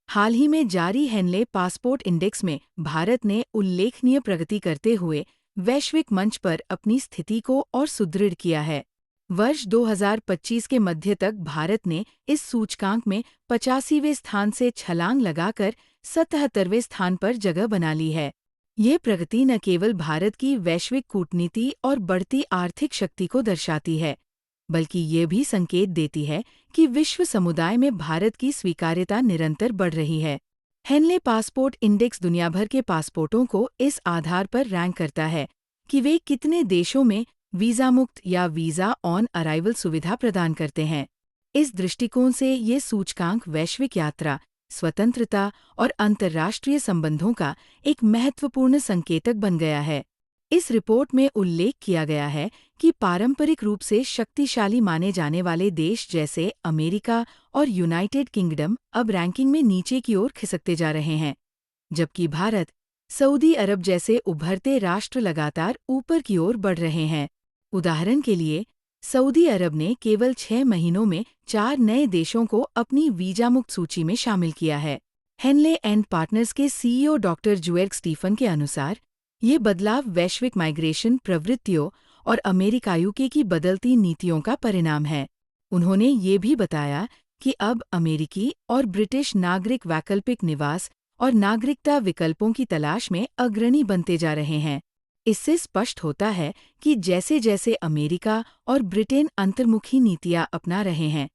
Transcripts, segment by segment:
हाल ही में जारी Henley passport index में भारत ने उल्लेखनीय प्रगति करते हुए वैश्विक मंच पर अपनी स्थिति को और सुदृढ़ किया है। वर्ष 2025 के मध्य तक भारत ने इस सूचकांक में 85वें स्थान से छलांग लगाकर 77वें स्थान पर जगह बना ली है। ये प्रगति न केवल भारत की वैश्विक कूटनीति और बढ़ती आर्थिक शक्ति को दर्शाती है, बल्कि ये भी संकेत देती है कि विश्व समुदाय में भारत की स्वीकार्यता निरंतर बढ़ रही है। हेनले पासपोर्ट इंडेक्स दुनिया भर के पासपोर्टों को इस आधार पर रैंक करता है कि वे कितने देशों में वीज़ा मुक्त या वीज़ा ऑन अराइवल सुविधा प्रदान करते हैं। इस दृष्टिकोण से ये सूचकांक वैश्विक यात्रा, स्वतंत्रता और अंतर्राष्ट्रीय संबंधों का एक महत्वपूर्ण संकेतक बन गया है। इस रिपोर्ट में उल्लेख किया गया है कि पारंपरिक रूप से शक्तिशाली माने जाने वाले देश जैसे अमेरिका और यूनाइटेड किंगडम अब रैंकिंग में नीचे की ओर खिसकते जा रहे हैं, जबकि भारत, सऊदी अरब जैसे उभरते राष्ट्र लगातार ऊपर की ओर बढ़ रहे हैं। उदाहरण के लिए, सऊदी अरब ने केवल 6 महीनों में 4 नए देशों को अपनी वीजा मुक्त सूची में शामिल किया है। हेनले एंड पार्टनर्स के सीईओ डॉक्टर जुएर्ग स्टीफन के अनुसार, ये बदलाव वैश्विक माइग्रेशन प्रवृत्तियों और अमेरिकायुके की बदलती नीतियों का परिणाम है। उन्होंने ये भी बताया कि अब अमेरिकी और ब्रिटिश नागरिक वैकल्पिक निवास और नागरिकता विकल्पों की तलाश में अग्रणी बनते जा रहे हैं। इससे स्पष्ट होता है कि जैसे जैसे अमेरिका और ब्रिटेन अंतर्मुखी नीतियां अपना रहे हैं,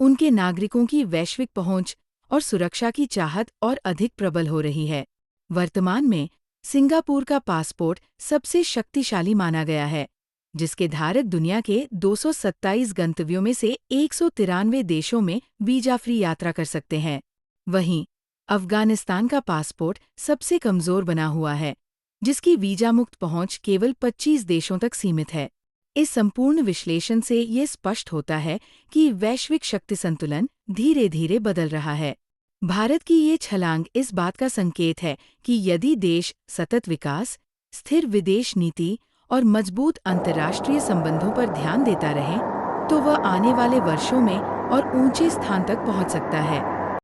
उनके नागरिकों की वैश्विक पहुंच और सुरक्षा की चाहत और अधिक प्रबल हो रही है। वर्तमान में सिंगापुर का पासपोर्ट सबसे शक्तिशाली माना गया है, जिसके धारक दुनिया के 227 गंतव्यों में से 193 देशों में वीजा फ्री यात्रा कर सकते हैं। वहीं अफगानिस्तान का पासपोर्ट सबसे कमजोर बना हुआ है, जिसकी वीजा मुक्त पहुंच केवल 25 देशों तक सीमित है। इस संपूर्ण विश्लेषण से ये स्पष्ट होता है कि वैश्विक शक्ति संतुलन धीरे धीरे बदल रहा है। भारत की ये छलांग इस बात का संकेत है कि यदि देश सतत विकास, स्थिर विदेश नीति और मजबूत अंतर्राष्ट्रीय संबंधों पर ध्यान देता रहे, तो वह आने वाले वर्षों में और ऊंचे स्थान तक पहुंच सकता है।